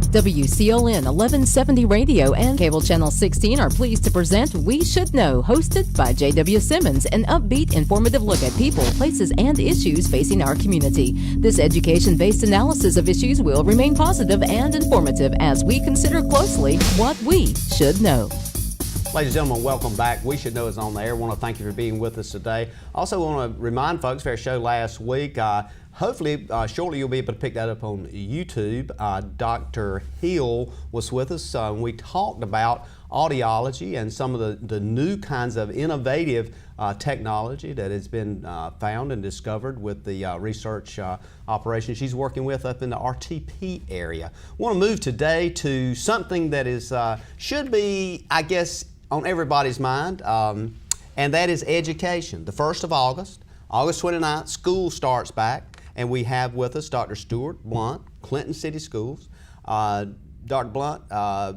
WCLN 1170 Radio and Cable Channel 16 are pleased to present We Should Know, hosted by J.W. Simmons, an upbeat, informative look at people, places, and issues facing our community. This education-based analysis of issues will remain positive and informative as we consider closely what we should know. Ladies and gentlemen, welcome back. We Should Know is on the air. I want to thank you for being with us today. Also want to remind folks for our show last week, hopefully shortly you'll be able to pick that up on YouTube. Dr. Hill was with us. We talked about audiology and some of the new kinds of innovative technology that has been found and discovered with the research operation she's working with up in the RTP area. I want to move today to something that is should be, I guess, on everybody's mind, and that is education. The 1st of August, August 29th, school starts back, and we have with us Dr. Stuart Blunt, Clinton City Schools. Dr. Blunt, I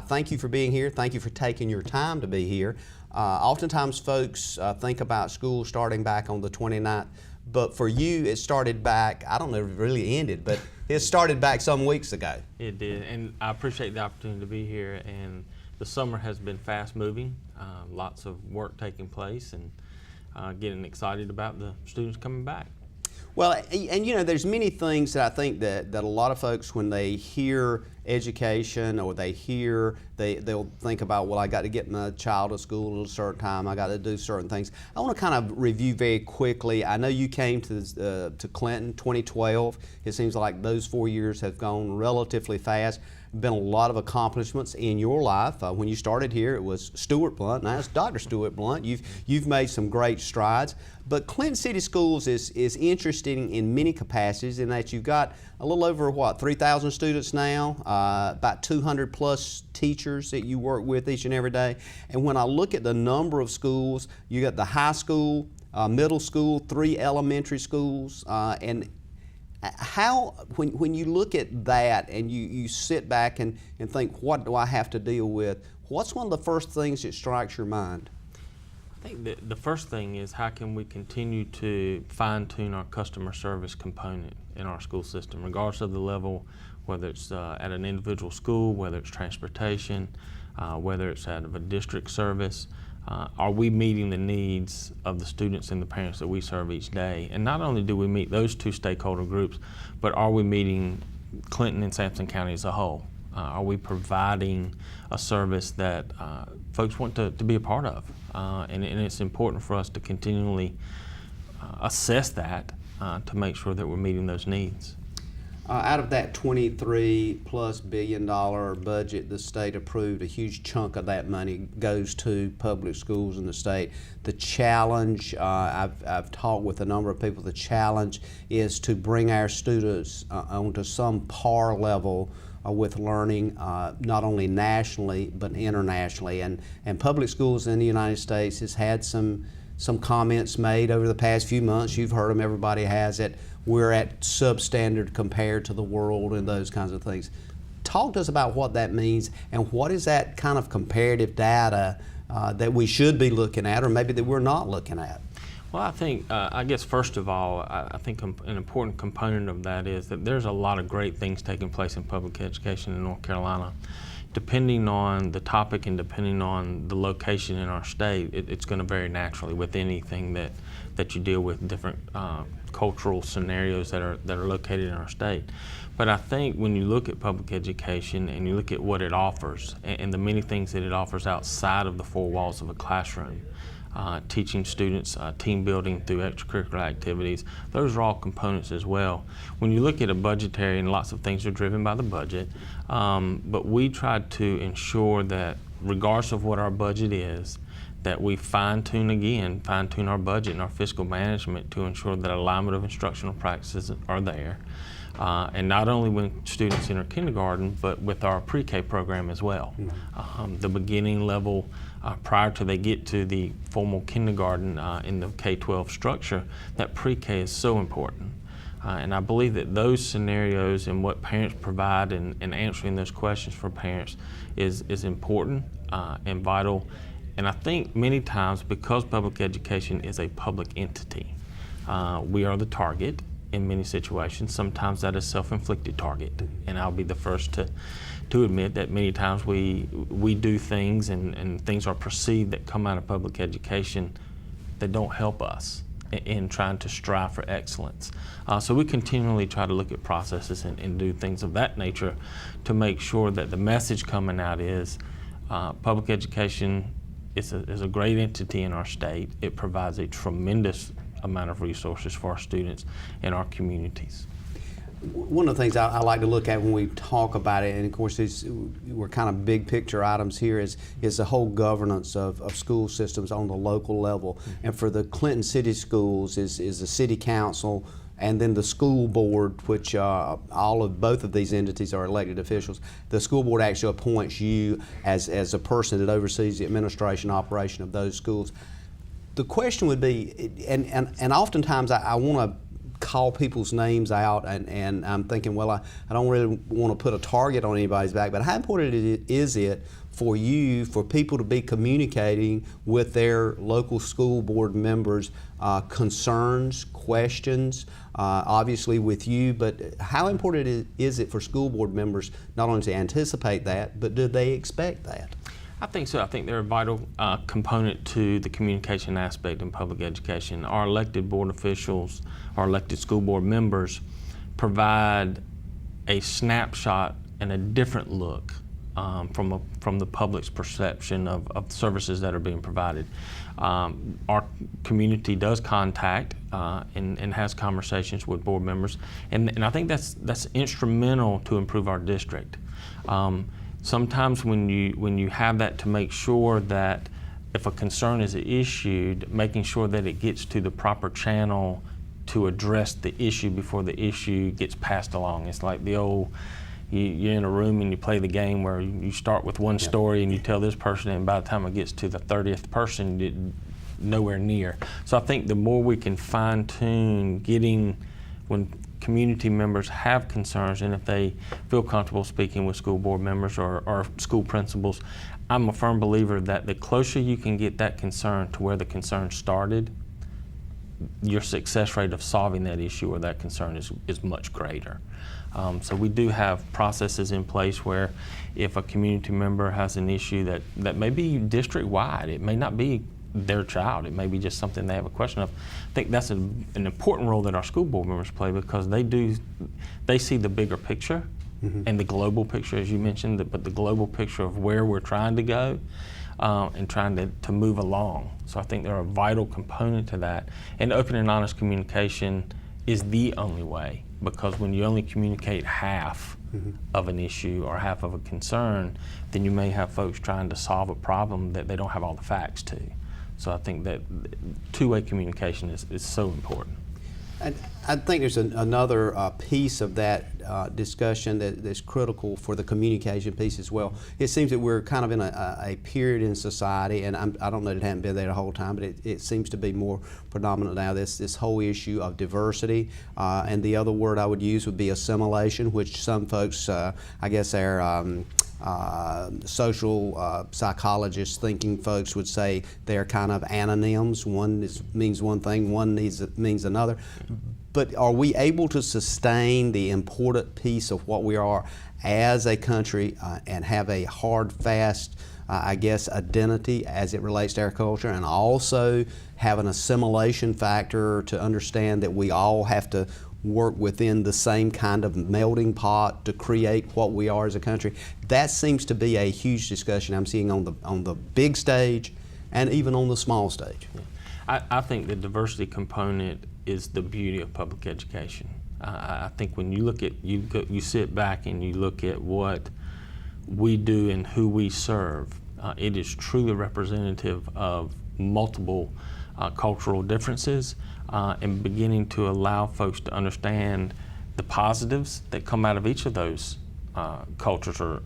thank you for being here. Thank you for taking your time to be here. Oftentimes folks think about school starting back on the 29th, but for you it started back, I don't know if it really ended, but it started back some weeks ago. It did, and I appreciate the opportunity to be here. And the summer has been fast moving, lots of work taking place, and getting excited about the students coming back. Well, and you know, there's many things that I think that a lot of folks, when they hear education or they'll think about, well, I got to get my child to school at a certain time, I got to do certain things. I want to kind of review very quickly. I know you came to Clinton 2012. It seems like those 4 years have gone relatively fast. Been a lot of accomplishments in your life. When you started here, it was Stuart Blunt. Now it's Dr. Stuart Blunt. You've made some great strides. But Clinton City Schools is interesting in many capacities in that you've got a little over, 3,000 students now, about 200 plus teachers that you work with each and every day. And when I look at the number of schools, you got the high school, middle school, 3 elementary schools, and how, when you look at that and you sit back and think, what do I have to deal with, what's one of the first things that strikes your mind? I think the first thing is, how can we continue to fine-tune our customer service component in our school system, regardless of the level, whether it's at an individual school, whether it's transportation, whether it's out of a district service. Are we meeting the needs of the students and the parents that we serve each day? And not only do we meet those two stakeholder groups, but are we meeting Clinton and Sampson County as a whole? Are we providing a service that folks want to be a part of? And it's important for us to continually assess that to make sure that we're meeting those needs. Out of that $23+ billion budget the state approved, a huge chunk of that money goes to public schools in the state. The challenge, I've talked with a number of people, the challenge is to bring our students onto some par level with learning, not only nationally but internationally. And public schools in the United States has had some comments made over the past few months. You've heard them, everybody has it. We're at substandard compared to the world and those kinds of things. Talk to us about what that means and what is that kind of comparative data that we should be looking at, or maybe that we're not looking at. Well, I think, I guess first of all, I think an important component of that is that there's a lot of great things taking place in public education in North Carolina. Depending on the topic and depending on the location in our state, it's going to vary naturally with anything that you deal with, different cultural scenarios that are located in our state. But I think when you look at public education and you look at what it offers and the many things that it offers outside of the 4 walls of a classroom, teaching students team building through extracurricular activities, those are all components as well. When you look at a budgetary, and lots of things are driven by the budget, but we try to ensure that regardless of what our budget is, that we fine-tune our budget and our fiscal management to ensure that alignment of instructional practices are there. And not only when students enter kindergarten, but with our pre-K program as well. The beginning level, prior to they get to the formal kindergarten in the K-12 structure, that pre-K is so important. And I believe that those scenarios and what parents provide and answering those questions for parents is important and vital. And I think many times, because public education is a public entity, we are the target, in many situations. Sometimes that is self-inflicted target, and I'll be the first to admit that many times we do things and things are perceived that come out of public education that don't help us in trying to strive for excellence. So we continually try to look at processes and do things of that nature to make sure that the message coming out is public education is a great entity in our state. It provides a tremendous amount of resources for our students and our communities. One of the things I like to look at when we talk about it, and of course we're kind of big picture items here, is the whole governance of school systems on the local level. And for the Clinton City Schools is the city council and then the school board, which both of these entities are elected officials. The school board actually appoints you as a person that oversees the administration operation of those schools. The question would be, and oftentimes I want to call people's names out, and I'm thinking, well, I don't really want to put a target on anybody's back, but how important is it for you, for people to be communicating with their local school board members, concerns, questions, obviously with you, but how important is it for school board members not only to anticipate that, but do they expect that? I think so. I think they're a vital component to the communication aspect in public education. Our elected board officials, our elected school board members provide a snapshot and a different look from the public's perception of services that are being provided. Our community does contact and has conversations with board members, and I think that's instrumental to improve our district. Sometimes when you have that, to make sure that if a concern is issued, making sure that it gets to the proper channel to address the issue before the issue gets passed along. It's like the old, you're in a room and you play the game where you start with one story and you tell this person, and by the time it gets to the 30th person, you're nowhere near. So I think the more we can fine-tune when community members have concerns, and if they feel comfortable speaking with school board members or school principals, I'm a firm believer that the closer you can get that concern to where the concern started, your success rate of solving that issue or that concern is much greater. So we do have processes in place where if a community member has an issue that may be district-wide, it may not be their child, it may be just something they have a question of. I think that's an important role that our school board members play, because they see the bigger picture and the global picture, as you mentioned, but the global picture of where we're trying to go and trying to move along. So I think they're a vital component to that. And open and honest communication is the only way, because when you only communicate half of an issue or half of a concern, then you may have folks trying to solve a problem that they don't have all the facts to. So I think that two-way communication is so important. And I think there's another piece of that discussion that's critical for the communication piece as well. It seems that we're kind of in a period in society, and I don't know that it hadn't been there the whole time, but it seems to be more predominant now, this whole issue of diversity. And the other word I would use would be assimilation, which some folks, I guess are social psychologists, thinking folks would say they're kind of anonyms. One means one thing, one means another. But are we able to sustain the important piece of what we are as a country and have a hard, fast, I guess, identity as it relates to our culture, and also have an assimilation factor to understand that we all have to work within the same kind of melting pot to create what we are as a country? That seems to be a huge discussion I'm seeing on the big stage and even on the small stage. I think the diversity component is the beauty of public education. I think when you look at, you sit back and you look at what we do and who we serve, it is truly representative of multiple cultural differences, and beginning to allow folks to understand the positives that come out of each of those cultures or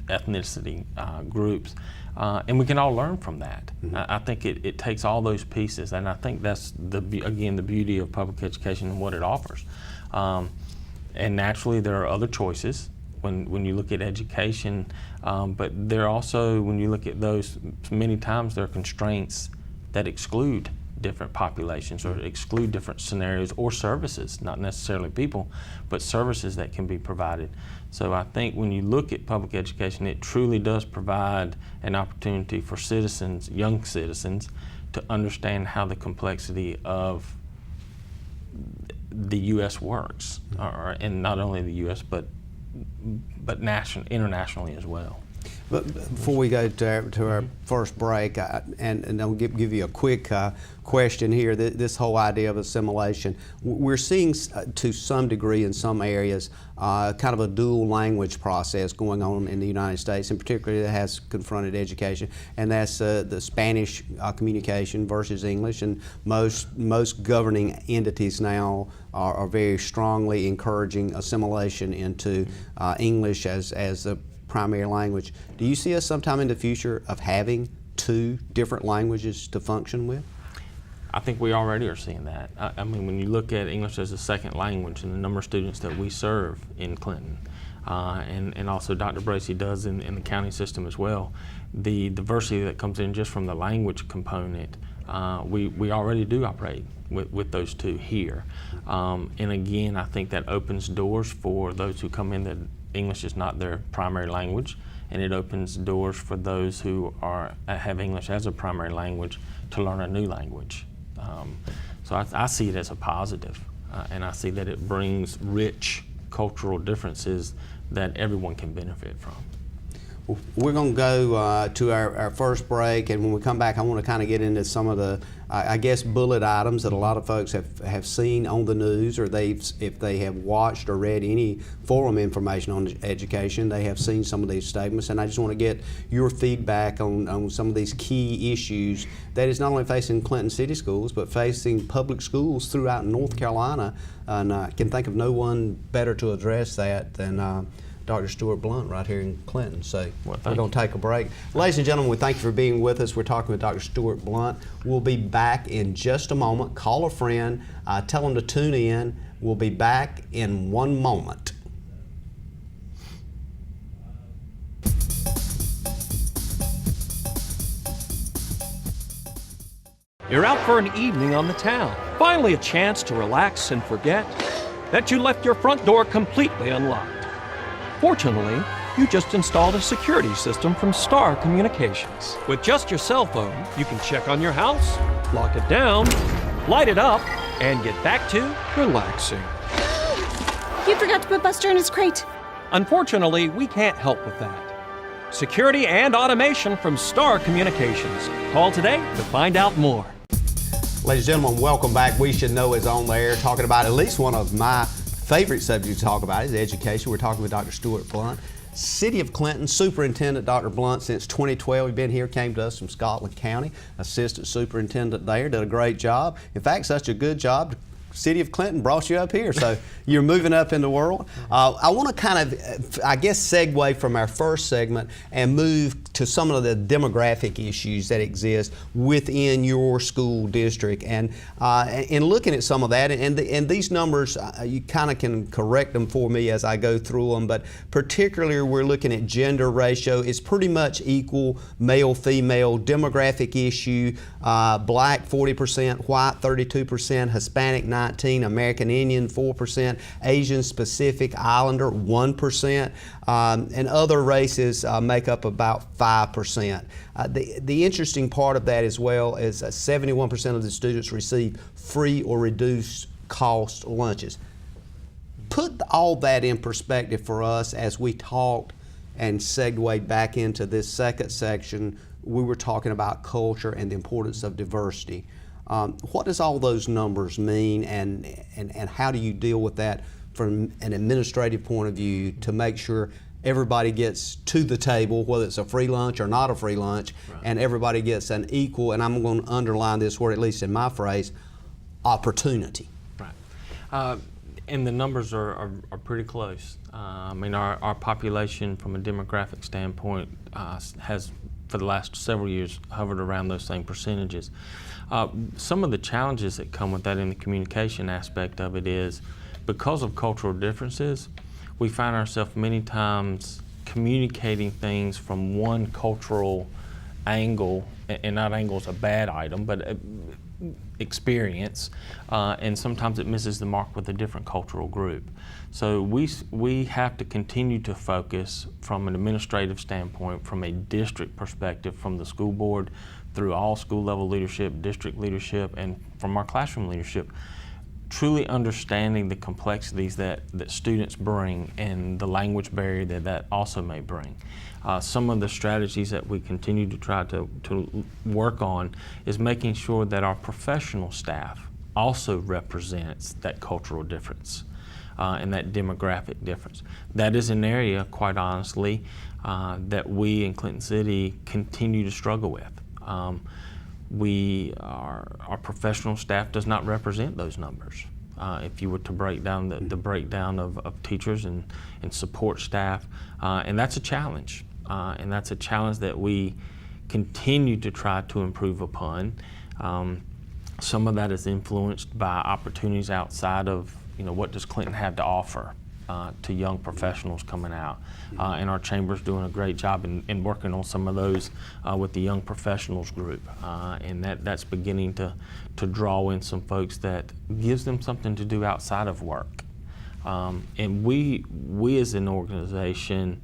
ethnicity groups, and we can all learn from that. I think it takes all those pieces, and I think that's again the beauty of public education and what it offers. And naturally, there are other choices when you look at education, but there are also, when you look at those, many times there are constraints that exclude different populations or exclude different scenarios or services, not necessarily people, but services that can be provided. So I think when you look at public education, it truly does provide an opportunity for citizens, young citizens, to understand how the complexity of the U.S. works, and not only the U.S. but internationally as well. But before we go to our first break, and I'll give you a quick question here, this whole idea of assimilation, we're seeing to some degree in some areas kind of a dual language process going on in the United States, and particularly that has confronted education, and that's the Spanish communication versus English, and most governing entities now are very strongly encouraging assimilation into English as the primary language. Do you see us sometime in the future of having two different languages to function with? I think we already are seeing that. I mean, when you look at English as a second language and the number of students that we serve in Clinton, and also Dr. Bracey does in the county system as well, the diversity that comes in just from the language component, we already do operate with those two here. And again, I think that opens doors for those who come in that English is not their primary language, and it opens doors for those who have English as a primary language to learn a new language. So I see it as a positive, and I see that it brings rich cultural differences that everyone can benefit from. We're going to go to our first break, and when we come back, I want to kind of get into some of the, I guess, bullet items that a lot of folks have seen on the news, or if they have watched or read any forum information on education, they have seen some of these statements. And I just want to get your feedback on some of these key issues that is not only facing Clinton City Schools, but facing public schools throughout North Carolina. And I can think of no one better to address that than Dr. Stuart Blunt right here in Clinton. So we're going to take a break. Ladies and gentlemen, we thank you for being with us. We're talking with Dr. Stuart Blunt. We'll be back in just a moment. Call a friend, tell them to tune in. We'll be back in one moment. You're out for an evening on the town. Finally a chance to relax and forget that you left your front door completely unlocked. Fortunately, you just installed a security system from Star Communications. With just your cell phone, you can check on your house, lock it down, light it up, and get back to relaxing. You forgot to put Buster in his crate. Unfortunately, we can't help with that. Security and automation from Star Communications. Call today to find out more. Ladies and gentlemen, welcome back. We Should Know is on the air, talking about at least one of my favorite subject to talk about is education. We're talking with Dr. Stuart Blunt. City of Clinton Superintendent Dr. Blunt since 2012. He's been here, came to us from Scotland County, assistant superintendent there, did a great job. In fact, such a good job, City of Clinton brought you up here, so you're moving up in the world. I want to kind of, I guess, segue from our first segment and move to some of the demographic issues that exist within your school district. And in looking at some of that, and these numbers, you kind of can correct them for me as I go through them, but particularly we're looking at gender ratio. It's pretty much equal male-female. Demographic issue, black 40%, white 32%, Hispanic 19%, American Indian 4%, Asian Pacific Islander 1%, and other races make up about 5%. The interesting part of that as well is 71% of the students receive free or reduced cost lunches. Put all that in perspective for us as we talked and segued back into this second section. We were talking about culture and the importance of diversity. What does all those numbers mean, and how do you deal with that from an administrative point of view to make sure everybody gets to the table, whether it's a free lunch or not a free lunch, right, and everybody gets an equal, and I'm going to underline this word, at least in my phrase, opportunity? Right. And the numbers are pretty close. I mean, our population from a demographic standpoint has, for the last several years, hovered around those same percentages. Some of the challenges that come with that in the communication aspect of it is, because of cultural differences, we find ourselves many times communicating things from one cultural angle, and not angle is a bad item, but experience, and sometimes it misses the mark with a different cultural group. So we have to continue to focus from an administrative standpoint, from a district perspective, from the school board through all school level leadership, district leadership, and from our classroom leadership, truly understanding the complexities that students bring and the language barrier that also may bring. Some of the strategies that we continue to try to work on is making sure that our professional staff also represents that cultural difference and that demographic difference. That is an area, quite honestly, that we in Clinton City continue to struggle with. Our professional staff does not represent those numbers. If you were to break down the breakdown of teachers and support staff, and that's a challenge. And that's a challenge that we continue to try to improve upon. Some of that is influenced by opportunities outside of, what does Clinton have to offer to young professionals coming out. And our chamber's doing a great job in working on some of those with the young professionals group. And that's beginning to draw in some folks that gives them something to do outside of work. And we as an organization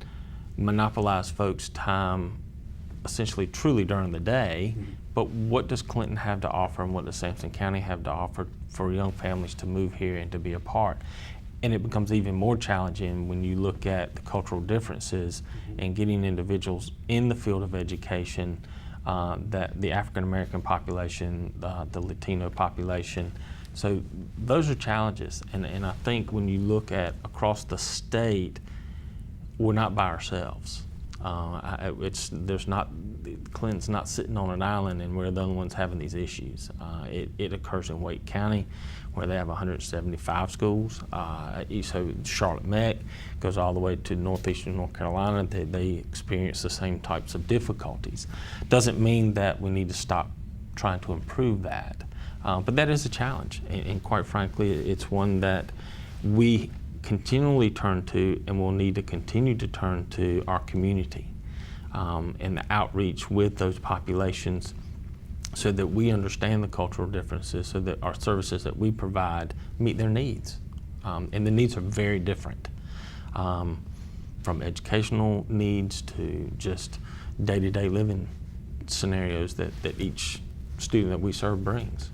monopolize folks' time essentially truly during the day, but what does Clinton have to offer and what does Sampson County have to offer for young families to move here and to be a part? And it becomes even more challenging when you look at the cultural differences and getting individuals in the field of education, that the African American population, the Latino population. So those are challenges, and I think when you look at across the state, we're not by ourselves. Clinton's not sitting on an island and we're the only ones having these issues. It occurs in Wake County, where they have 175 schools. So Charlotte-Meck goes all the way to northeastern North Carolina. They experience the same types of difficulties. Doesn't mean that we need to stop trying to improve that. But that is a challenge, and quite frankly, it's one that we continually turn to and will need to continue to turn to our community and the outreach with those populations so that we understand the cultural differences, so that our services that we provide meet their needs. And the needs are very different, from educational needs to just day-to-day living scenarios that each student that we serve brings.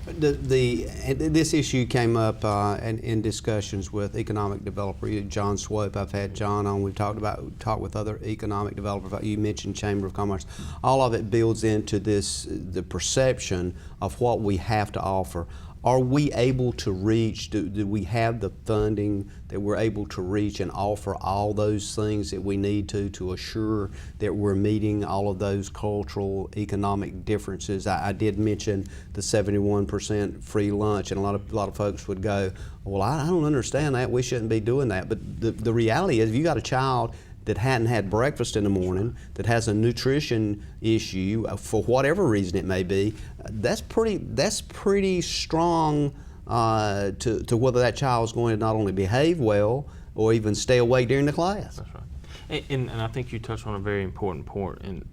This issue came up in discussions with economic developer John Swope. I've had John on. We've talked with other economic developers. You mentioned Chamber of Commerce. All of it builds into the perception of what we have to offer. Are we able to reach? Do we have the funding that we're able to reach and offer all those things that we need to assure that we're meeting all of those cultural, economic differences? I did mention the 71% free lunch, and a lot of folks would go, "Well, I don't understand that. We shouldn't be doing that." But the reality is, if you got a child that hadn't had breakfast in the morning, that has a nutrition issue for whatever reason it may be, that's pretty strong to whether that child is going to not only behave well or even stay awake during the class. That's right, and I think you touched on a very important point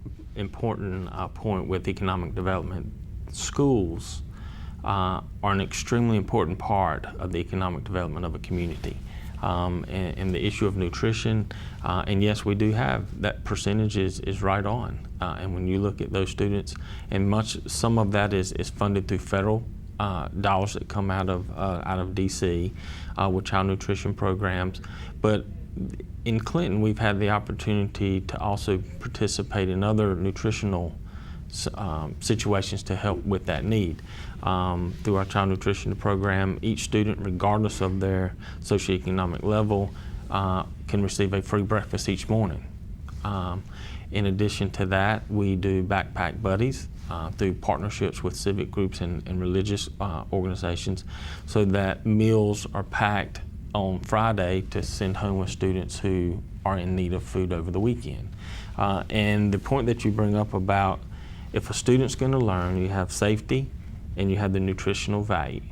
with economic development. Schools are an extremely important part of the economic development of a community. And the issue of nutrition, and yes, we do have that percentage is right on. And when you look at those students, and some of that is funded through federal dollars that come out of DC with child nutrition programs. But in Clinton, we've had the opportunity to also participate in other nutritional situations to help with that need. Through our child nutrition program, each student, regardless of their socioeconomic level, can receive a free breakfast each morning. In addition to that, we do backpack buddies through partnerships with civic groups and religious organizations, so that meals are packed on Friday to send home with students who are in need of food over the weekend. And the point that you bring up about if a student's going to learn, you have safety and you have the nutritional value.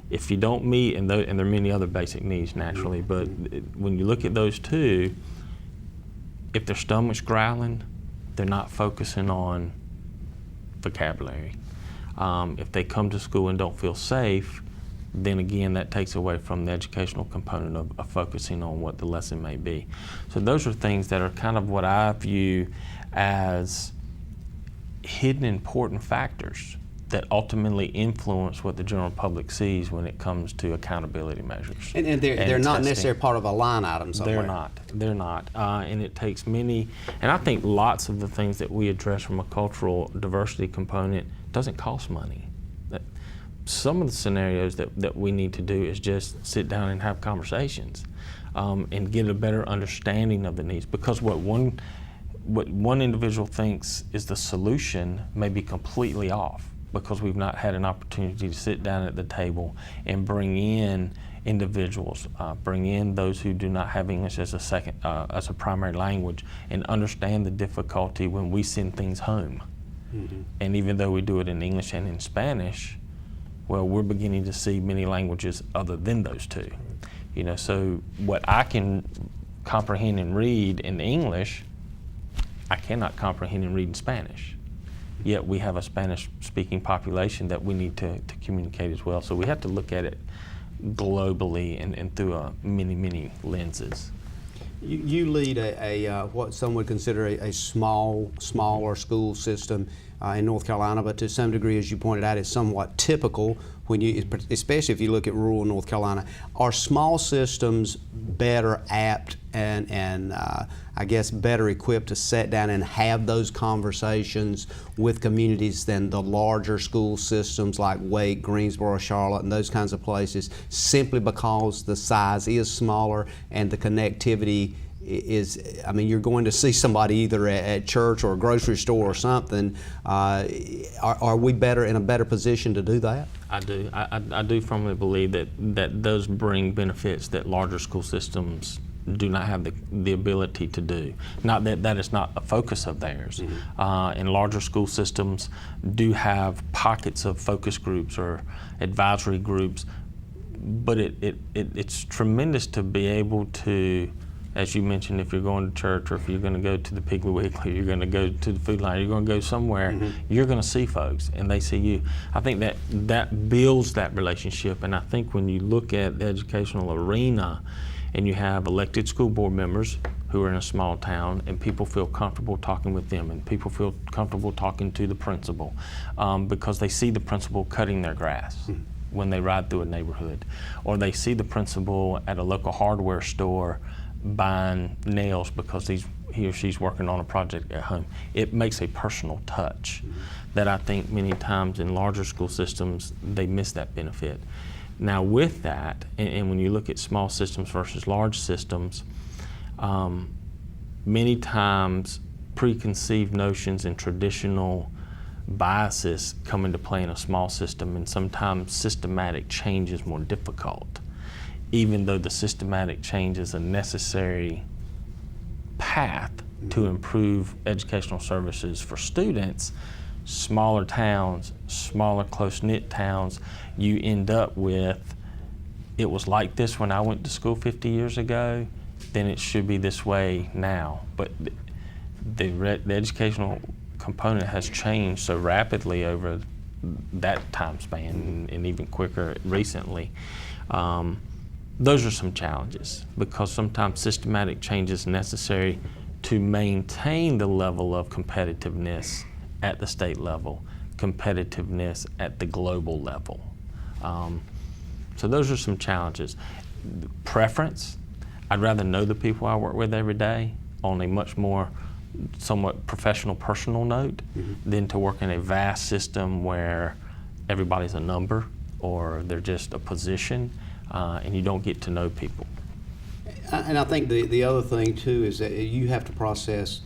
If you don't meet, and there are many other basic needs naturally, but when you look at those two, if their stomach's growling, they're not focusing on vocabulary. If they come to school and don't feel safe, then again, that takes away from the educational component of focusing on what the lesson may be. So those are things that are kind of what I view as hidden important factors that ultimately influence what the general public sees when it comes to accountability measures. And they're not testing. necessarily part of a line item somewhere. They're not. And it takes many, and I think lots of the things that we address from a cultural diversity component doesn't cost money. Some of the scenarios that we need to do is just sit down and have conversations and get a better understanding of the needs, because what one individual thinks is the solution may be completely off, because we've not had an opportunity to sit down at the table and bring in individuals, bring in those who do not have English as a primary language, and understand the difficulty when we send things home. Mm-hmm. And even though we do it in English and in Spanish, well, we're beginning to see many languages other than those two. You know, so what I can comprehend and read in English, I cannot comprehend and read in Spanish. Yet we have a Spanish-speaking population that we need to communicate as well. So we have to look at it globally and through many lenses. You lead a what some would consider a smaller school system in North Carolina, but to some degree, as you pointed out, it's somewhat typical when especially if you look at rural North Carolina. Are small systems better apt and I guess better equipped to sit down and have those conversations with communities than the larger school systems like Wake, Greensboro, Charlotte, and those kinds of places, simply because the size is smaller and the connectivity is, I mean, you're going to see somebody either at church or a grocery store or something. Are we in a better position to do that? I do. I do firmly believe that those bring benefits that larger school systems do not have the ability to do. Not that is not a focus of theirs. Mm-hmm. And larger school systems do have pockets of focus groups or advisory groups, but it's tremendous to be able to, as you mentioned, if you're going to church or if you're going to go to the Piggly Wiggly, you're going to go to the Food Line, you're going to go somewhere, mm-hmm. you're going to see folks and they see you. I think that builds that relationship, and I think when you look at the educational arena and you have elected school board members who are in a small town and people feel comfortable talking with them and people feel comfortable talking to the principal because they see the principal cutting their grass. Mm-hmm. when they ride through a neighborhood, or they see the principal at a local hardware store buying nails because he or she's working on a project at home. It makes a personal touch that I think many times in larger school systems, they miss that benefit. Now with that, and when you look at small systems versus large systems, many times preconceived notions and traditional biases come into play in a small system, and sometimes systematic change is more difficult. Even though the systematic change is a necessary path to improve educational services for students, smaller towns, smaller close-knit towns, you end up with, it was like this when I went to school 50 years ago, then it should be this way now. But the educational component has changed so rapidly over that time span and even quicker recently. Those are some challenges because sometimes systematic change is necessary to maintain the level of competitiveness at the state level, competitiveness at the global level. So those are some challenges. Preference, I'd rather know the people I work with every day on a much more somewhat professional, personal note than to work in a vast system where everybody's a number or they're just a position and you don't get to know people. And I think the other thing too is that you have to process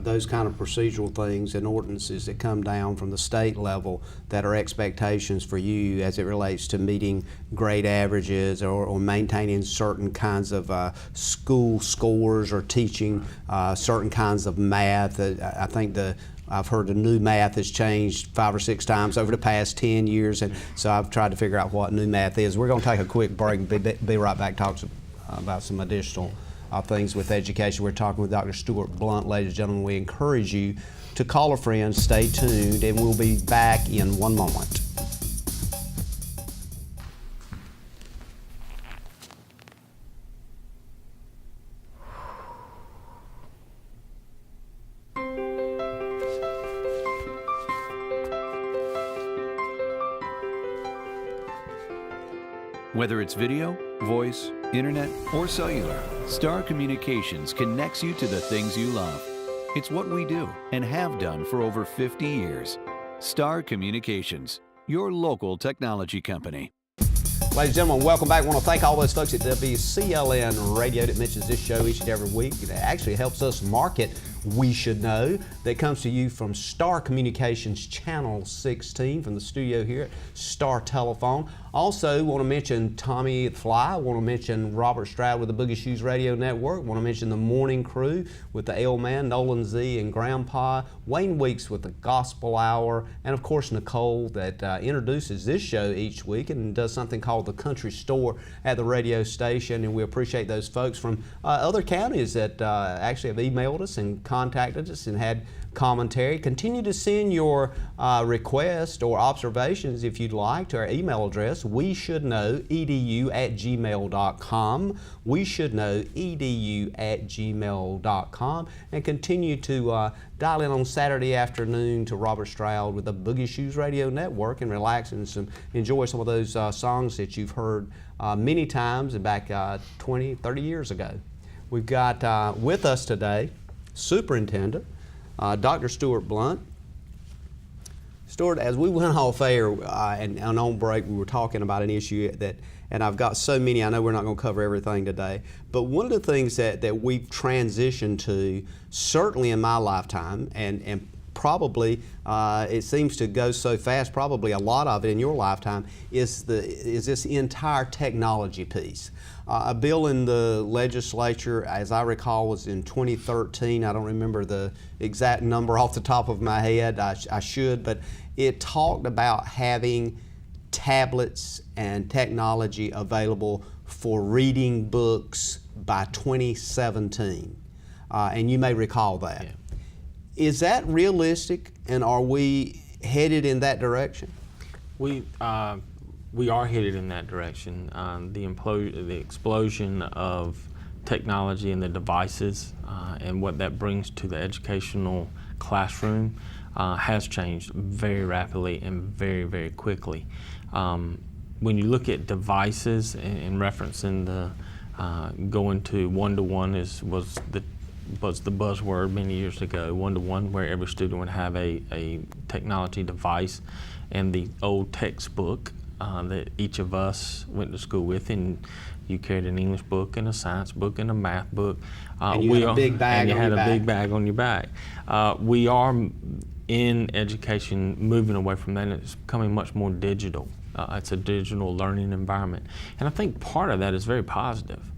those kind of procedural things and ordinances that come down from the state level that are expectations for you as it relates to meeting grade averages or maintaining certain kinds of school scores or teaching certain kinds of math. I think I've heard the new math has changed 5 or 6 times over the past 10 years, and so I've tried to figure out what new math is. We're going to take a quick break and be right back to talk about some additional things with education. We're talking with Dr. Stuart Blunt, ladies and gentlemen. We encourage you to call a friend, stay tuned, and we'll be back in one moment. Whether it's video, voice, internet, or cellular, Star Communications connects you to the things you love. It's what we do and have done for over 50 years. Star Communications, your local technology company. Ladies and gentlemen, welcome back. I want to thank all those folks at WCLN Radio that mentions this show each and every week. It actually helps us market We Should Know, that comes to you from Star Communications Channel 16 from the studio here at Star Telephone. Also, want to mention Tommy the Fly. Want to mention Robert Stroud with the Boogie Shoes Radio Network. Want to mention the Morning Crew with the L-Man, Nolan Z and Grandpa. Wayne Weeks with the Gospel Hour. And of course, Nicole that introduces this show each week and does something called the Country Store at the radio station. And we appreciate those folks from other counties that actually have emailed us and contacted us and had commentary. Continue to send your requests or observations, if you'd like, to our email address, weshouldknowedu@gmail.com, weshouldknowedu@gmail.com, and continue to dial in on Saturday afternoon to Robert Stroud with the Boogie Shoes Radio Network and relax and enjoy some of those songs that you've heard many times back 20, 30 years ago. We've got with us today Superintendent Dr. Stuart Blunt. Stuart, as we went off air and on break, we were talking about an issue that, and I've got so many, I know we're not going to cover everything today, but one of the things that we've transitioned to, certainly in my lifetime, and probably it seems to go so fast, probably a lot of it in your lifetime, is this entire technology piece. A bill in the legislature, as I recall, was in 2013. I don't remember the exact number off the top of my head. I should, but it talked about having tablets and technology available for reading books by 2017. And you may recall that. Yeah. Is that realistic, and are we headed in that direction? We are headed in that direction. The explosion of technology and the devices and what that brings to the educational classroom has changed very rapidly and very, very quickly. When you look at devices in referencing the going to one-to-one was the buzzword many years ago, one-to-one, where every student would have a technology device and the old textbook that each of us went to school with, and you carried an English book and a science book and a math book. And you had a big bag on your back. Big bag on your back. We are in education moving away from that, and it's becoming much more digital. It's a digital learning environment. And I think part of that is very positive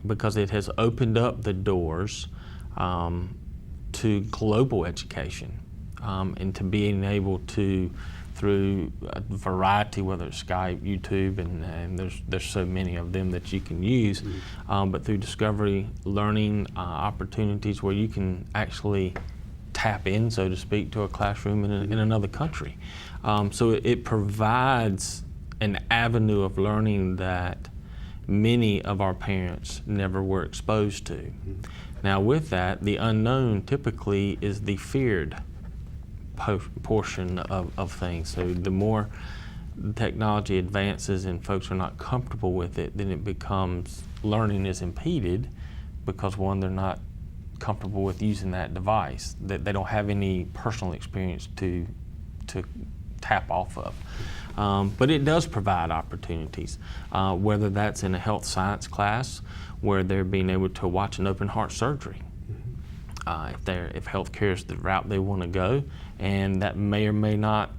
because it has opened up the doors to global education and to being able to, through a variety, whether it's Skype, YouTube, and there's so many of them that you can use, but through discovery learning opportunities where you can actually tap in, so to speak, to a classroom in another country. So it provides an avenue of learning that many of our parents never were exposed to. Now with that, the unknown typically is the feared portion of things. So the more technology advances and folks are not comfortable with it, then it becomes learning is impeded because, one, they're not comfortable with using that device, that they don't have any personal experience to tap off of. But it does provide opportunities, whether that's in a health science class where they're being able to watch an open heart surgery. If healthcare is the route they want to go, and that may or may not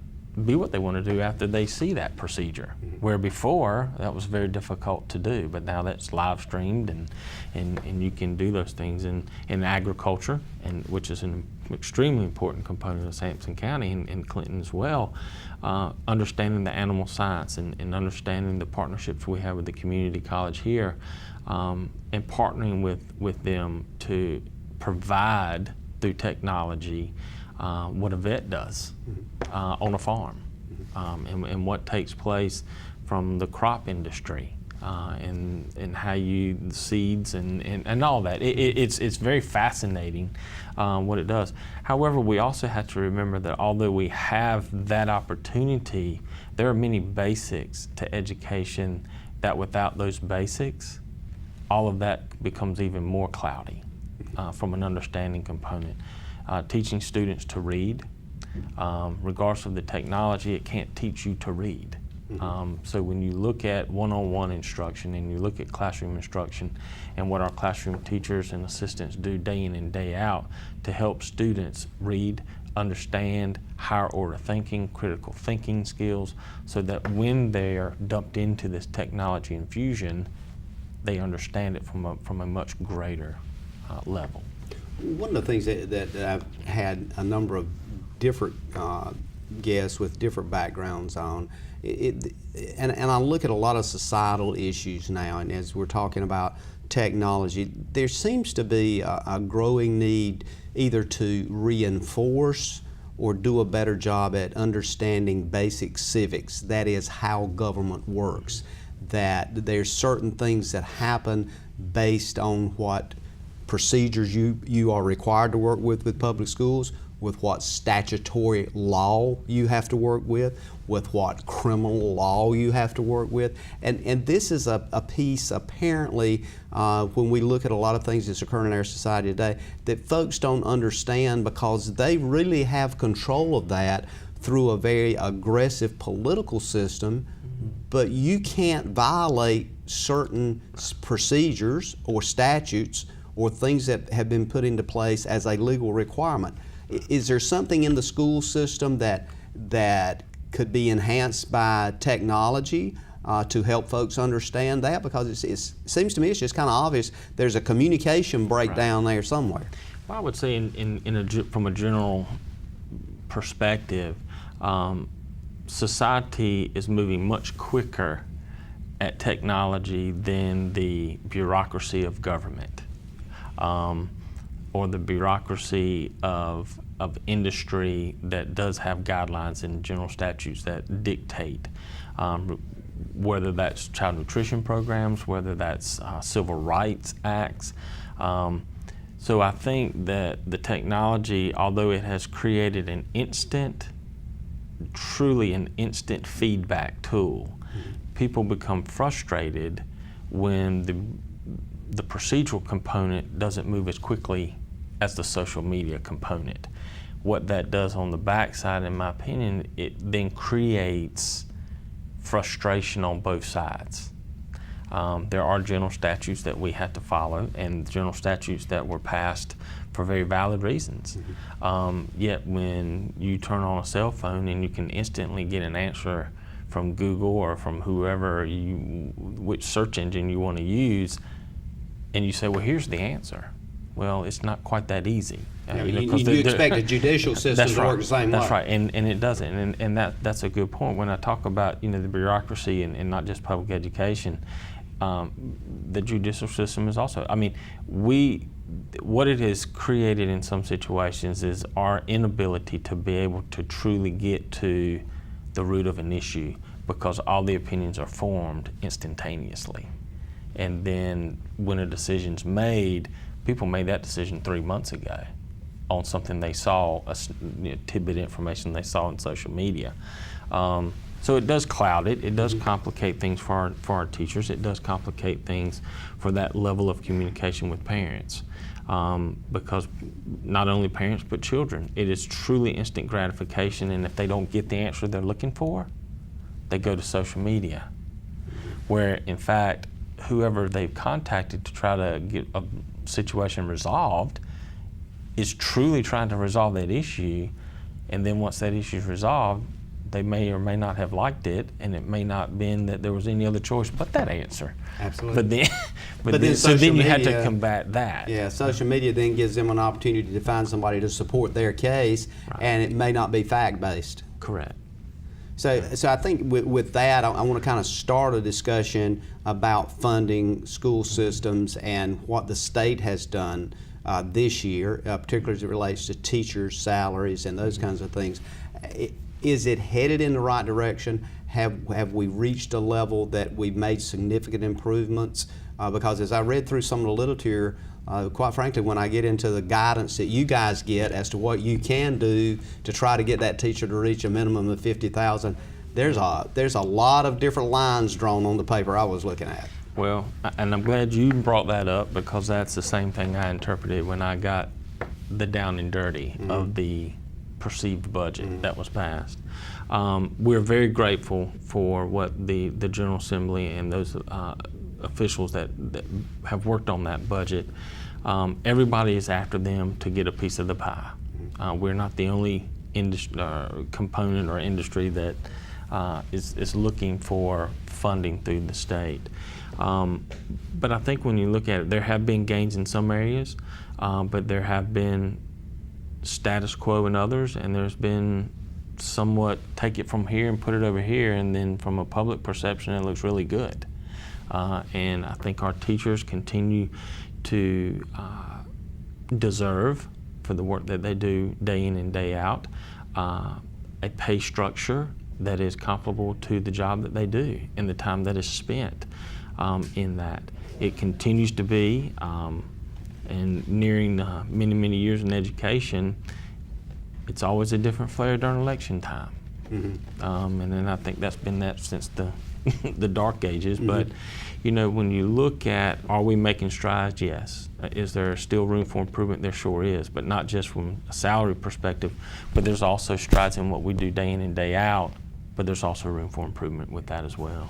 be what they want to do after they see that procedure. Where before that was very difficult to do, but now that's live streamed and you can do those things in agriculture, and which is an extremely important component of Sampson County and Clinton as well. Understanding the animal science and understanding the partnerships we have with the community college here, and partnering with them to provide through technology what a vet does on a farm, and what takes place from the crop industry, and how you seeds and all that. It's very fascinating what it does. However, we also have to remember that although we have that opportunity, there are many basics to education that without those basics, all of that becomes even more cloudy from an understanding component. Teaching students to read, regardless of the technology, it can't teach you to read. So when you look at one-on-one instruction and you look at classroom instruction and what our classroom teachers and assistants do day in and day out to help students read, understand higher order thinking, critical thinking skills, so that when they're dumped into this technology infusion, they understand it from a much greater level. One of the things that I've had a number of different guests with different backgrounds on, and I look at a lot of societal issues now, and as we're talking about technology, there seems to be a growing need either to reinforce or do a better job at understanding basic civics, that is how government works, that there's certain things that happen based on what procedures you are required to work with public schools, with what statutory law you have to work with what criminal law you have to work with. And this is a piece, apparently, when we look at a lot of things that's occurring in our society today, that folks don't understand because they really have control of that through a very aggressive political system, but you can't violate certain procedures or statutes or things that have been put into place as a legal requirement. Is there something in the school system that could be enhanced by technology to help folks understand that? Because it seems to me it's just kind of obvious there's a communication breakdown there somewhere. Well, I would say from a general perspective, society is moving much quicker at technology than the bureaucracy of government. Or the bureaucracy of industry that does have guidelines and general statutes that dictate, whether that's child nutrition programs, whether that's civil rights acts. So I think that the technology, although it has created truly an instant feedback tool, people become frustrated when the procedural component doesn't move as quickly as the social media component. What that does on the backside, in my opinion, it then creates frustration on both sides. There are general statutes that we have to follow, and general statutes that were passed for very valid reasons. Yet when you turn on a cell phone and you can instantly get an answer from Google or from whoever which search engine you want to use, and you say, well, here's the answer. Well, it's not quite that easy. You expect a judicial system to work the same way. That's right, and it doesn't, and that's a good point. When I talk about the bureaucracy and not just public education, the judicial system is also, what it has created in some situations is our inability to be able to truly get to the root of an issue, because all the opinions are formed instantaneously. And then when a decision's made, people made that decision 3 months ago on something they saw, a tidbit information they saw on social media. So it does cloud it. It does complicate things for our teachers. It does complicate things for that level of communication with parents. Because not only parents but children, it is truly instant gratification, and if they don't get the answer they're looking for, they go to social media, where in fact whoever they've contacted to try to get a situation resolved is truly trying to resolve that issue, and then once that issue is resolved, they may or may not have liked it, and it may not been that there was any other choice but that answer. Absolutely. But then, so social then you had media, to combat that. Yeah, social media then gives them an opportunity to find somebody to support their case, and it may not be fact-based. Correct. So I think with that, I want to kind of start a discussion about funding school systems and what the state has done this year, particularly as it relates to teachers' salaries and those kinds of things. Is it headed in the right direction? Have we reached a level that we've made significant improvements? Because as I read through some of the literature, quite frankly, when I get into the guidance that you guys get as to what you can do to try to get that teacher to reach a minimum of $50,000, there's a lot of different lines drawn on the paper I was looking at. Well, and I'm glad you brought that up, because that's the same thing I interpreted when I got the down and dirty of the perceived budget that was passed. We're very grateful for what the General Assembly and those officials that have worked on that budget. Everybody is after them to get a piece of the pie. We're not the only component or industry that is looking for funding through the state. But I think when you look at it, there have been gains in some areas, but there have been status quo in others, and there's been somewhat take it from here and put it over here, and then from a public perception it looks really good. And I think our teachers continue to deserve, for the work that they do day in and day out, a pay structure that is comparable to the job that they do and the time that is spent in that. It continues to be, and nearing many, many years in education, it's always a different flair during election time. And then I think that's been that since the the dark ages. But you know, when you look at, are we making strides? Yes. Is there still room for improvement? There sure is, but not just from a salary perspective, but there's also strides in what we do day in and day out, but there's also room for improvement with that as well.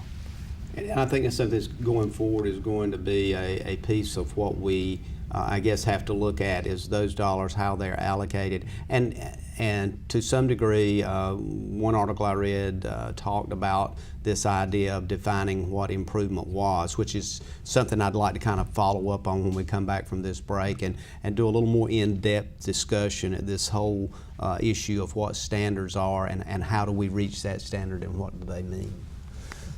And I think that's something that's going forward is going to be a piece of what we, I guess, have to look at is those dollars, how they're allocated. And to some degree, one article I read talked about this idea of defining what improvement was, which is something I'd like to kind of follow up on when we come back from this break and do a little more in-depth discussion at this whole issue of what standards are and how do we reach that standard and what do they mean.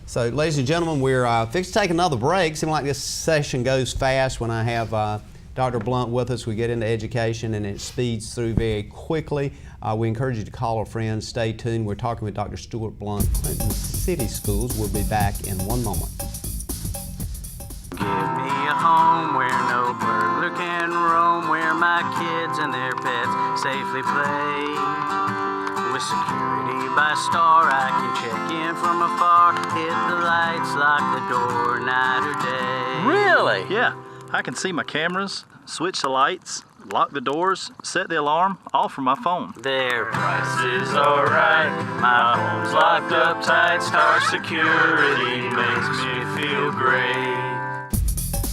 So, ladies and gentlemen, we're fixed to take another break. Seems like this session goes fast when I have Dr. Blunt with us. We get into education and it speeds through very quickly. We encourage you to call a friend. Stay tuned. We're talking with Dr. Stuart Blunt, Clinton City Schools. We'll be back in one moment. Give me a home where no burglar can roam, where my kids and their pets safely play. With security by Star, I can check in from afar, hit the lights, lock the door, night or day. Really? Yeah. I can see my cameras, switch the lights, lock the doors, set the alarm, all from my phone. Their prices are right, my home's locked up tight, Star Security makes me feel great.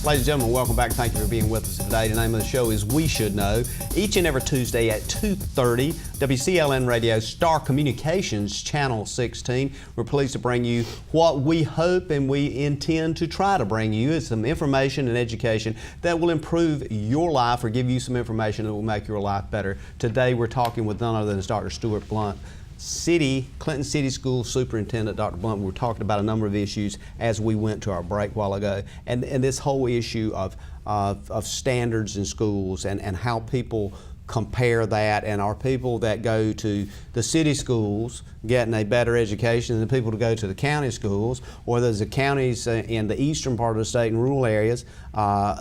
Ladies and gentlemen, welcome back. Thank you for being with us today. The name of the show is We Should Know. Each and every Tuesday at 2:30, WCLN Radio, Star Communications, Channel 16. We're pleased to bring you what we hope and we intend to try to bring you is some information and education that will improve your life or give you some information that will make your life better. Today we're talking with none other than Dr. Stuart Blunt, Clinton City School Superintendent. Dr. Blunt, we were talking about a number of issues as we went to our break a while ago, and this whole issue of standards in schools and how people compare that, and are people that go to the city schools getting a better education than the people to go to the county schools, or there's the counties in the eastern part of the state and rural areas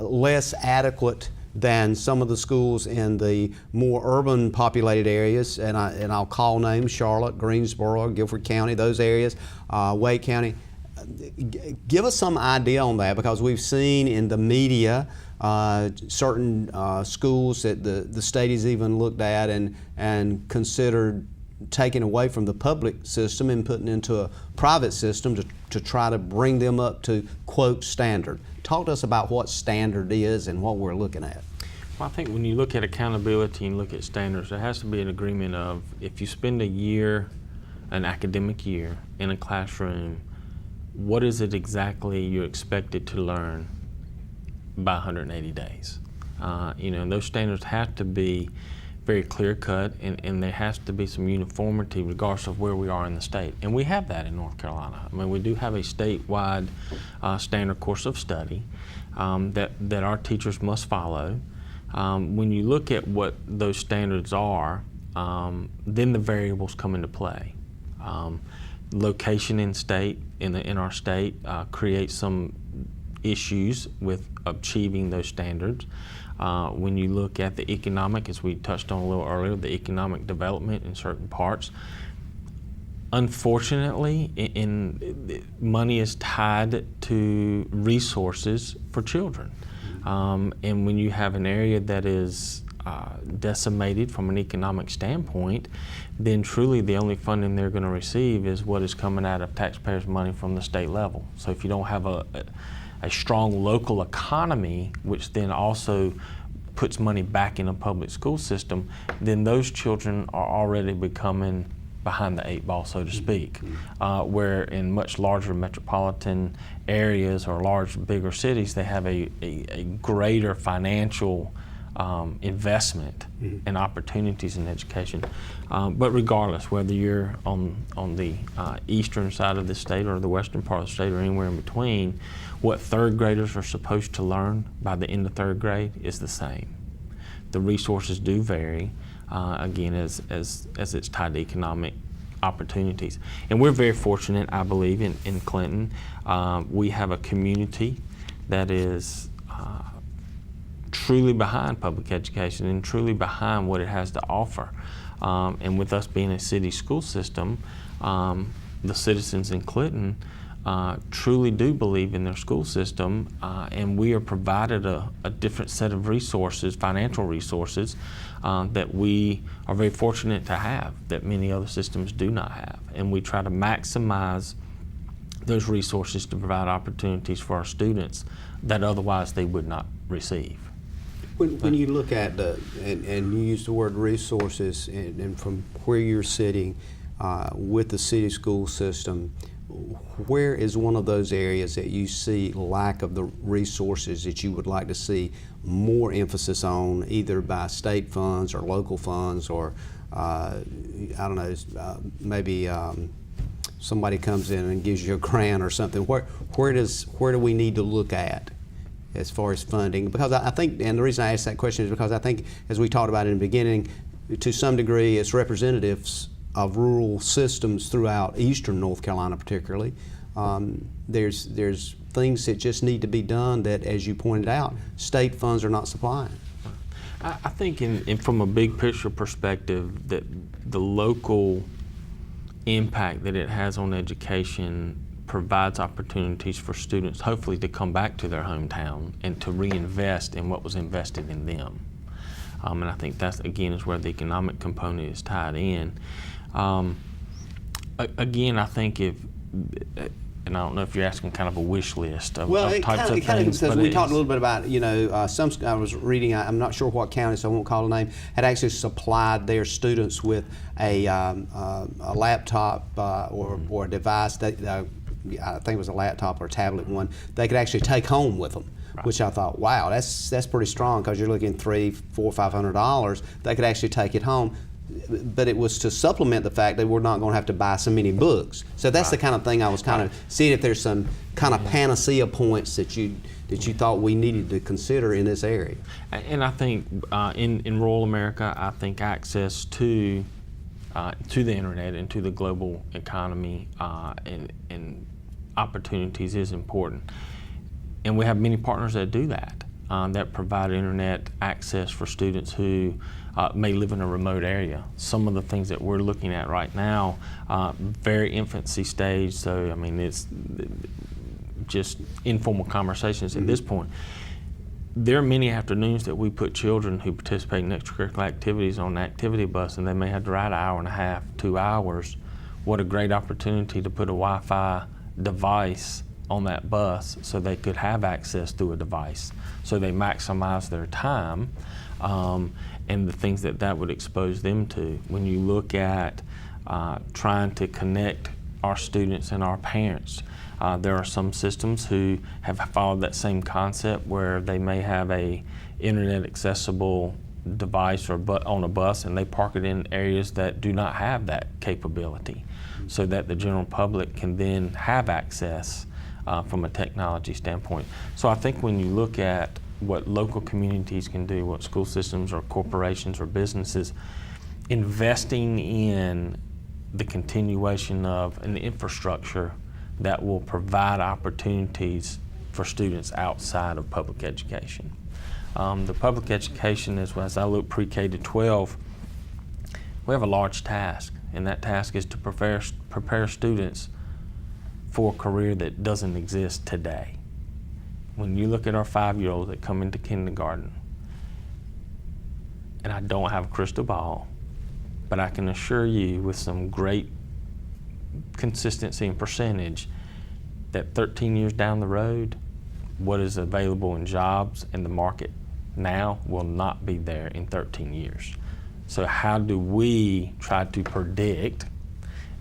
less adequate than some of the schools in the more urban populated areas, and I'll call names: Charlotte, Greensboro, Guilford County, those areas, Wake County. Give us some idea on that, because we've seen in the media certain schools that the state has even looked at and considered taking away from the public system and putting into a private system to try to bring them up to, quote, standard. Talk to us about what standard is and what we're looking at. Well, I think when you look at accountability and look at standards, there has to be an agreement of, if you spend a year an academic year in a classroom, what is it exactly you're expected to learn by 180 days? Those standards have to be very clear cut, and there has to be some uniformity regardless of where we are in the state. And we have that in North Carolina. I mean, we do have a statewide standard course of study that our teachers must follow. When you look at what those standards are, then the variables come into play. Location in our state creates some issues with achieving those standards. When you look at the economic, as we touched on a little earlier, the economic development in certain parts, unfortunately, money is tied to resources for children. And when you have an area that is decimated from an economic standpoint, then truly the only funding they're going to receive is what is coming out of taxpayers' money from the state level. So if you don't have a strong local economy, which then also puts money back in a public school system, then those children are already becoming behind the eight ball, so to speak. Where in much larger metropolitan areas or bigger cities, they have a greater financial investment and opportunities in education. But regardless, whether you're on the eastern side of the state or the western part of the state or anywhere in between, what third graders are supposed to learn by the end of third grade is the same. The resources do vary, again, as it's tied to economic opportunities. And we're very fortunate, I believe, in Clinton. We have a community that is truly behind public education and truly behind what it has to offer. And with us being a city school system, the citizens in Clinton truly do believe in their school system, and we are provided a different set of resources, financial resources, that we are very fortunate to have that many other systems do not have. And we try to maximize those resources to provide opportunities for our students that otherwise they would not receive. When you look at and you use the word resources, and from where you're sitting with the city school system, where is one of those areas that you see lack of the resources that you would like to see more emphasis on, either by state funds or local funds, or I don't know, maybe somebody comes in and gives you a grant or something? Where do we need to look at as far as funding? Because I think, and the reason I asked that question is because I think, as we talked about in the beginning, to some degree it's representatives of rural systems throughout eastern North Carolina particularly. There's things that just need to be done that, as you pointed out, state funds are not supplying. I think from a big picture perspective, that the local impact that it has on education provides opportunities for students hopefully to come back to their hometown and to reinvest in what was invested in them. And I think that's, again, is where the economic component is tied in. Again, I think and I don't know if you're asking kind of a wish list of types of things. Because we talked a little bit about, I was reading, I'm not sure what county, so I won't call the name, had actually supplied their students with a laptop or a device that I think it was a laptop or a tablet one they could actually take home with them. Right. Which I thought, wow, that's pretty strong, because you're looking $300, $400, $500. They could actually take it home. But it was to supplement the fact that we're not going to have to buy so many books. So that's the kind of thing I was kind of seeing, if there's some kind of panacea points that you thought we needed to consider in this area. And I think in rural America, I think access to the internet and to the global economy and opportunities is important. And we have many partners that do that, that provide internet access for students who may live in a remote area. Some of the things that we're looking at right now, very infancy stage, so I mean it's just informal conversations at this point. There are many afternoons that we put children who participate in extracurricular activities on the activity bus, and they may have to ride an hour and a half, 2 hours. What a great opportunity to put a Wi-Fi device on that bus so they could have access through a device. So they maximize their time and the things that would expose them to. When you look at trying to connect our students and our parents. There are some systems who have followed that same concept where they may have a internet accessible device or on a bus, and they park it in areas that do not have that capability, so that the general public can then have access from a technology standpoint. So I think when you look at what local communities can do, what school systems or corporations or businesses, investing in the continuation of an infrastructure that will provide opportunities for students outside of public education. The public education is, as I look pre-K to 12, we have a large task, and that task is to prepare students for a career that doesn't exist today. When you look at our 5-year-olds that come into kindergarten, and I don't have a crystal ball, but I can assure you with some great consistency and percentage that 13 years down the road, what is available in jobs in the market now will not be there in 13 years. So how do we try to predict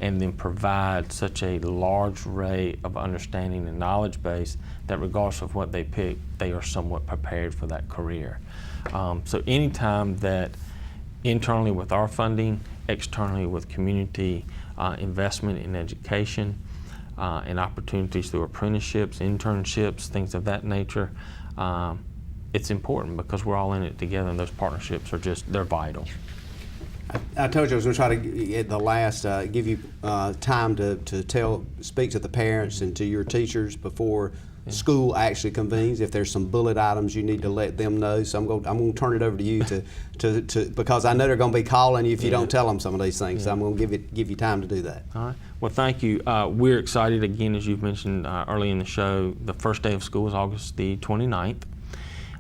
and then provide such a large array of understanding and knowledge base that regardless of what they pick, they are somewhat prepared for that career. So anytime that internally with our funding, externally with community investment in education and opportunities through apprenticeships, internships, things of that nature, it's important because we're all in it together, and those partnerships are they're vital. I told you I was going to try to, at the last, give you time to speak to the parents and to your teachers before school actually convenes. If there's some bullet items you need to let them know, so I'm going to turn it over to you to because I know they're going to be calling you if you don't tell them some of these things. So I'm going to give you time to do that. All right. Well, thank you. We're excited again, as you've mentioned early in the show. The first day of school is August the 29th.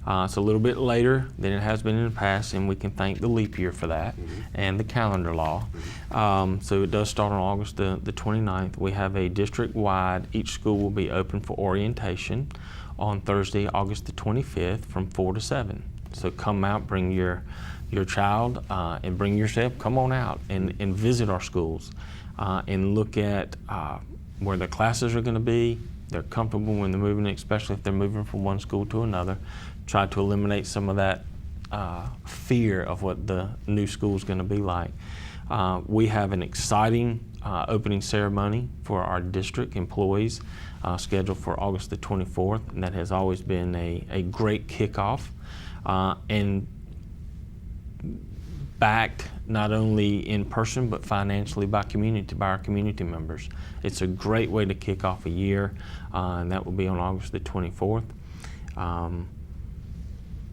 It's a little bit later than it has been in the past, and we can thank the leap year for that and the calendar law. So it does start on August the 29th. We have a district-wide, each school will be open for orientation on Thursday, August the 25th from 4 to 7. So come out, bring your child and bring yourself, come on out and visit our schools and look at where the classes are going to be. They're comfortable when they're moving, especially if they're moving from one school to another. Try to eliminate some of that fear of what the new school is going to be like. We have an exciting opening ceremony for our district employees scheduled for August the 24th, and that has always been a great kickoff and backed not only in person but financially by our community members. It's a great way to kick off a year, and that will be on August the 24th.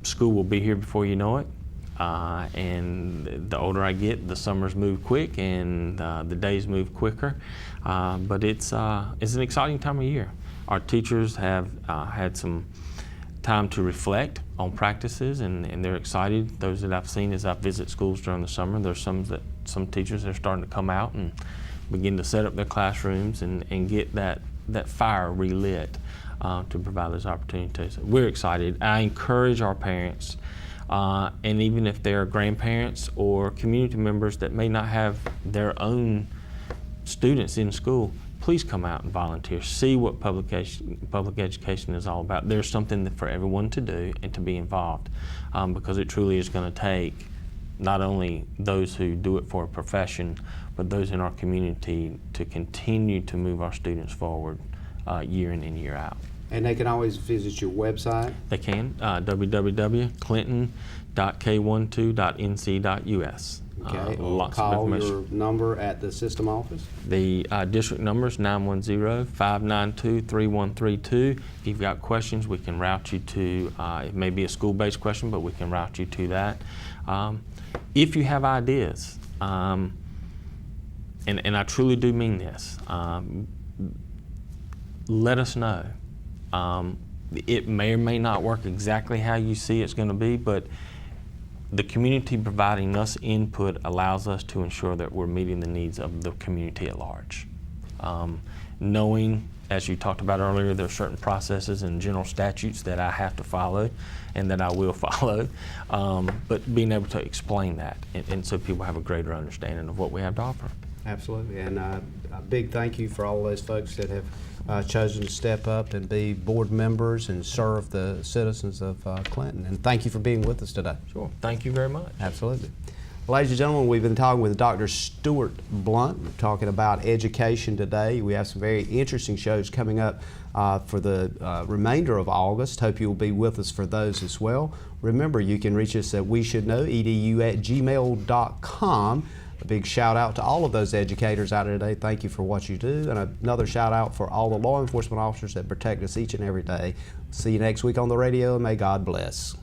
School will be here before you know it, and the older I get, the summers move quick and the days move quicker, but it's an exciting time of year. Our teachers have had some time to reflect on practices, and they're excited. Those that I've seen as I visit schools during the summer, there's some teachers that are starting to come out and begin to set up their classrooms and get that fire relit to provide those opportunities. We're excited. I encourage our parents, and even if they're grandparents or community members that may not have their own students in school, please come out and volunteer. See what public education is all about. There's something for everyone to do and to be involved, because it truly is going to take not only those who do it for a profession, but those in our community to continue to move our students forward year in and year out. And they can always visit your website? They can, www.clinton.k12.nc.us. Okay, or call your number at the system office? The district number is 910-592-3132. If you've got questions, we can route you to, it may be a school-based question, but we can route you to that. If you have ideas, and I truly do mean this, let us know. It may or may not work exactly how you see it's going to be, but the community providing us input allows us to ensure that we're meeting the needs of the community at large. Knowing, as you talked about earlier, there are certain processes and general statutes that I have to follow and that I will follow, but being able to explain that and so people have a greater understanding of what we have to offer. Absolutely, and a big thank you for all those folks that have chosen to step up and be board members and serve the citizens of Clinton. And thank you for being with us today. Sure. Thank you very much. Absolutely. Ladies and gentlemen, we've been talking with Dr. Stuart Blunt. We're talking about education today. We have some very interesting shows coming up for the remainder of August. Hope you'll be with us for those as well. Remember, you can reach us at weshouldknow.edu@gmail.com. A big shout out to all of those educators out there today. Thank you for what you do. And another shout out for all the law enforcement officers that protect us each and every day. See you next week on the radio, and may God bless.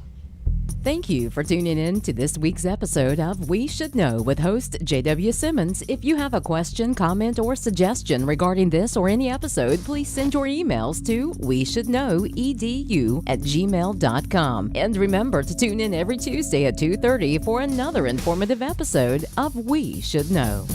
Thank you for tuning in to this week's episode of We Should Know with host J.W. Simmons. If you have a question, comment, or suggestion regarding this or any episode, please send your emails to weshouldknowedu@gmail.com. And remember to tune in every Tuesday at 2:30 for another informative episode of We Should Know.